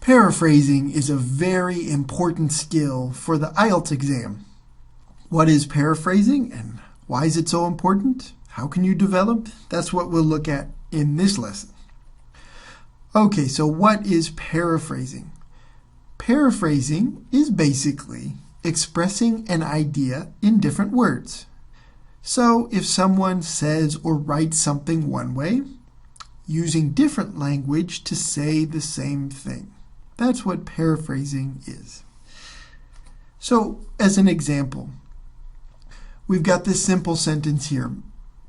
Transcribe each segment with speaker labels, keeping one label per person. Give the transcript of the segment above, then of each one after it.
Speaker 1: Paraphrasing is a very important skill for the IELTS exam. What is paraphrasing and why is it so important? How can you develop? That's what we'll look at in this lesson. Okay, so what is paraphrasing? Paraphrasing is basically expressing an idea in different words. So if someone says or writes something one way, using different language to say the same thing. That's what paraphrasing is. So, as an example, we've got this simple sentence here.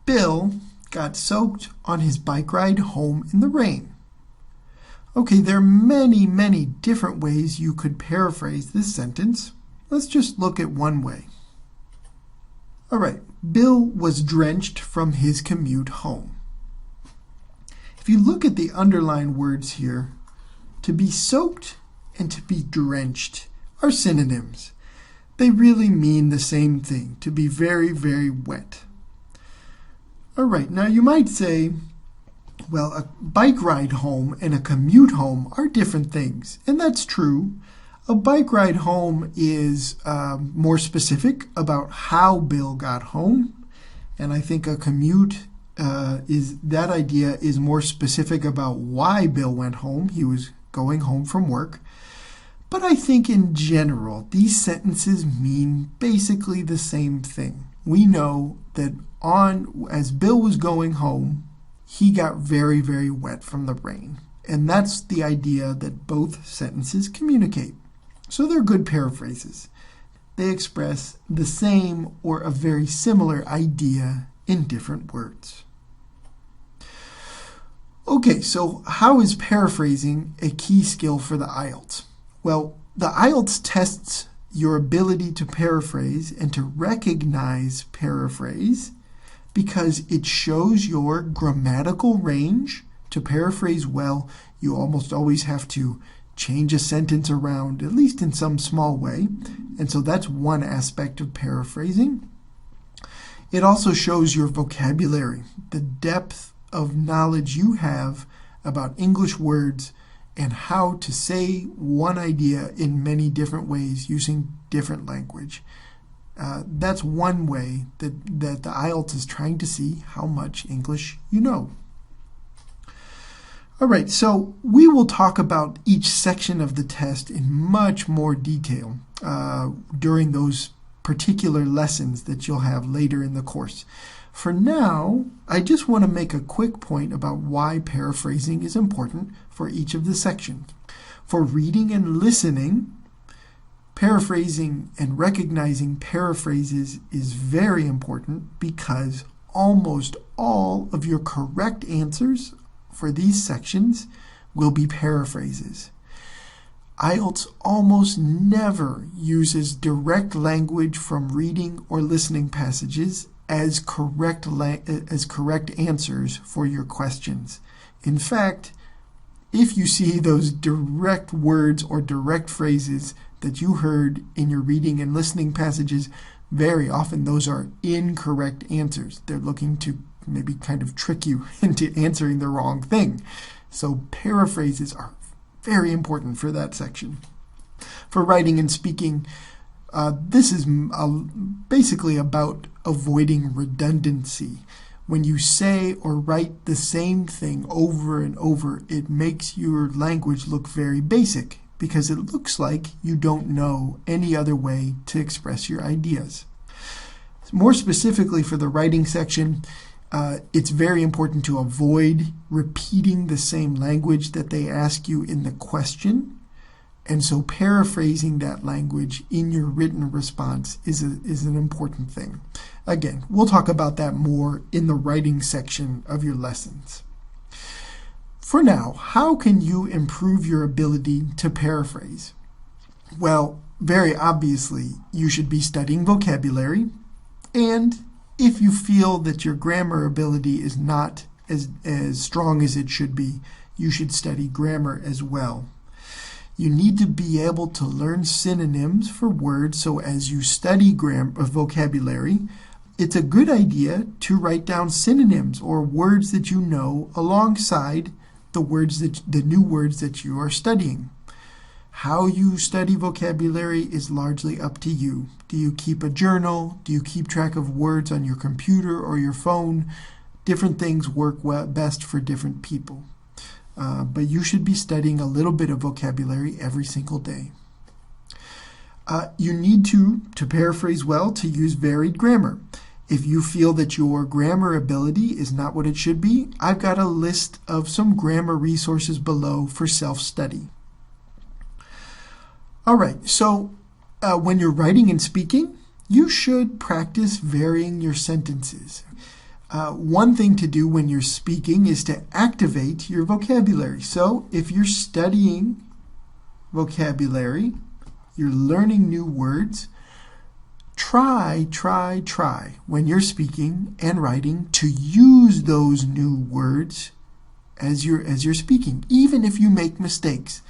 Speaker 1: Bill got soaked on his bike ride home in the rain. Okay, there are many, many different ways you could paraphrase this sentence. Let's just look at one way. All right, Bill was drenched from his commute home. If you look at the underlined words here, to be soaked and to be drenched are synonyms. They really mean the same thing, to be very, very wet. All right, now you might say, well, a bike ride home and a commute home are different things, and that's true. A bike ride home is more specific about how Bill got home, and I think a commute that idea is more specific about why Bill went home. He was going home from work. But I think in general, these sentences mean basically the same thing. We know that as Bill was going home, he got very, very wet from the rain. And that's the idea that both sentences communicate. So they're good paraphrases. They express the same or a very similar idea in different words. Okay, so how is paraphrasing a key skill for the IELTS? Well, the IELTS tests your ability to paraphrase and to recognize paraphrase because it shows your grammatical range. To paraphrase well, you almost always have to change a sentence around, at least in some small way. And so that's one aspect of paraphrasing. It also shows your vocabulary, the depth of knowledge you have about English words and how to say one idea in many different ways using different language. That's one way that the IELTS is trying to see how much English you know. All right, so we will talk about each section of the test in much more detail during those particular lessons that you'll have later in the course. For now, I just want to make a quick point about why paraphrasing is important for each of the sections. For reading and listening, paraphrasing and recognizing paraphrases is very important because almost all of your correct answers for these sections will be paraphrases. IELTS almost never uses direct language from reading or listening passages as correct answers for your questions. In fact, if you see those direct words or direct phrases that you heard in your reading and listening passages, very often those are incorrect answers. They're looking to maybe kind of trick you into answering the wrong thing. So paraphrases are very important for that section. For writing and speaking, this is basically about avoiding redundancy. When you say or write the same thing over and over, it makes your language look very basic because it looks like you don't know any other way to express your ideas. More specifically for the writing section, it's very important to avoid repeating the same language that they ask you in the question. And so paraphrasing that language in your written response is an important thing. Again, we'll talk about that more in the writing section of your lessons. For now, how can you improve your ability to paraphrase? Well, very obviously, you should be studying vocabulary, and if you feel that your grammar ability is not as strong as it should be, you should study grammar as well. You need to be able to learn synonyms for words, so as you study vocabulary, it's a good idea to write down synonyms or words that you know alongside the new words that you are studying. How you study vocabulary is largely up to you. Do you keep a journal? Do you keep track of words on your computer or your phone? Different things work best for different people. But you should be studying a little bit of vocabulary every single day. You need to paraphrase well, to use varied grammar. If you feel that your grammar ability is not what it should be, I've got a list of some grammar resources below for self-study. All right, so when you're writing and speaking, you should practice varying your sentences. One thing to do when you're speaking is to activate your vocabulary. So if you're studying vocabulary, you're learning new words, try when you're speaking and writing to use those new words as you're speaking, even if you make mistakes.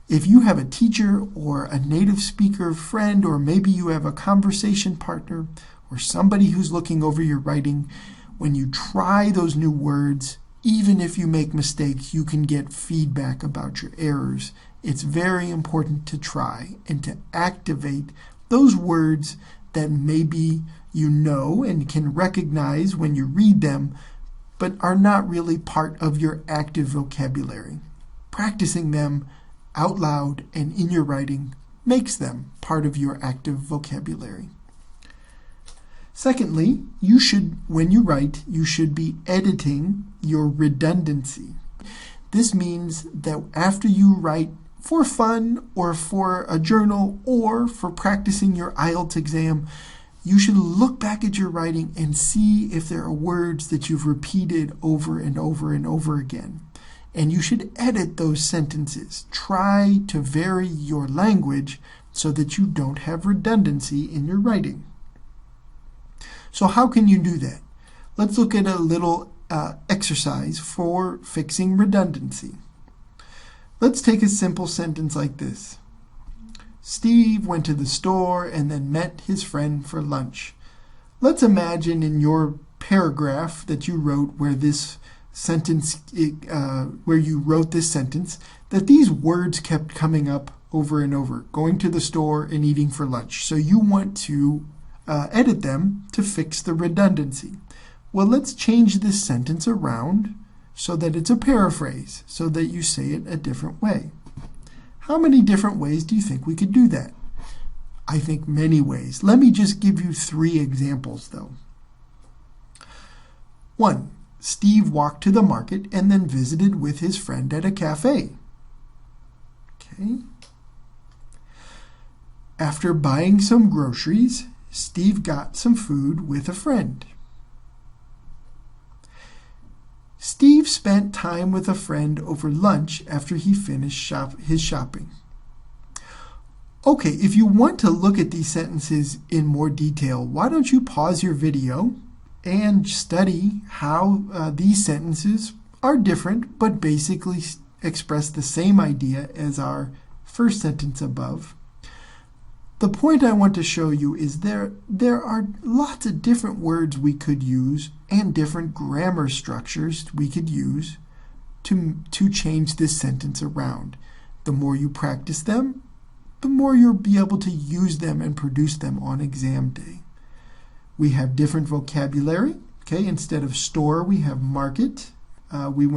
Speaker 1: If you have a teacher or a native speaker friend, or maybe you have a conversation partner or somebody who's looking over your writing, when you try those new words, even if you make mistakes, you can get feedback about your errors. It's very important to try and to activate those words that maybe you know and can recognize when you read them, but are not really part of your active vocabulary. Practicing them out loud and in your writing makes them part of your active vocabulary. Secondly, when you write, you should be editing your redundancy. This means that after you write for fun or for a journal or for practicing your IELTS exam, you should look back at your writing and see if there are words that you've repeated over and over and over again. And you should edit those sentences. Try to vary your language so that you don't have redundancy in your writing. So how can you do that? Let's look at a little exercise for fixing redundancy. Let's take a simple sentence like this. Steve went to the store and then met his friend for lunch. Let's imagine in your paragraph that you wrote where this sentence, where you wrote this sentence, that these words kept coming up over and over, going to the store and eating for lunch. So you want to edit them to fix the redundancy. Well, let's change this sentence around so that it's a paraphrase, so that you say it a different way. How many different ways do you think we could do that? I think many ways. Let me just give you 3 examples, though. 1. Steve walked to the market and then visited with his friend at a cafe. Okay. After buying some groceries, Steve got some food with a friend. Steve spent time with a friend over lunch after he finished his shopping. Okay, if you want to look at these sentences in more detail, why don't you pause your video and study how these sentences are different but basically express the same idea as our first sentence above. The point I want to show you is there are lots of different words we could use and different grammar structures we could use to change this sentence around. The more you practice them, the more you'll be able to use them and produce them on exam day. We have different vocabulary. Okay, instead of store, we have market. We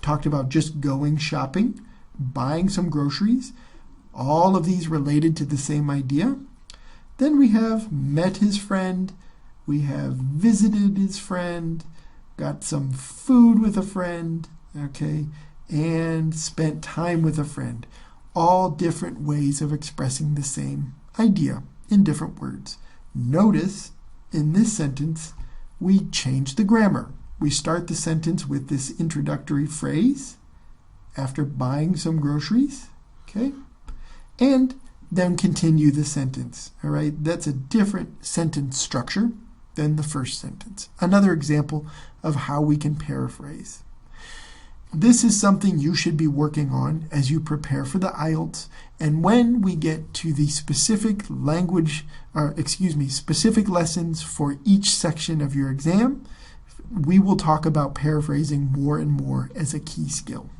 Speaker 1: talked about just going shopping, buying some groceries. All of these related to the same idea. Then we have met his friend, we have visited his friend, got some food with a friend, okay, and spent time with a friend. All different ways of expressing the same idea in different words. Notice in this sentence, we change the grammar. We start the sentence with this introductory phrase after buying some groceries, okay? And then continue the sentence. All right, that's a different sentence structure than the first sentence. Another example of how we can paraphrase. This is something you should be working on as you prepare for the IELTS. And when we get to the specific specific lessons for each section of your exam, we will talk about paraphrasing more and more as a key skill.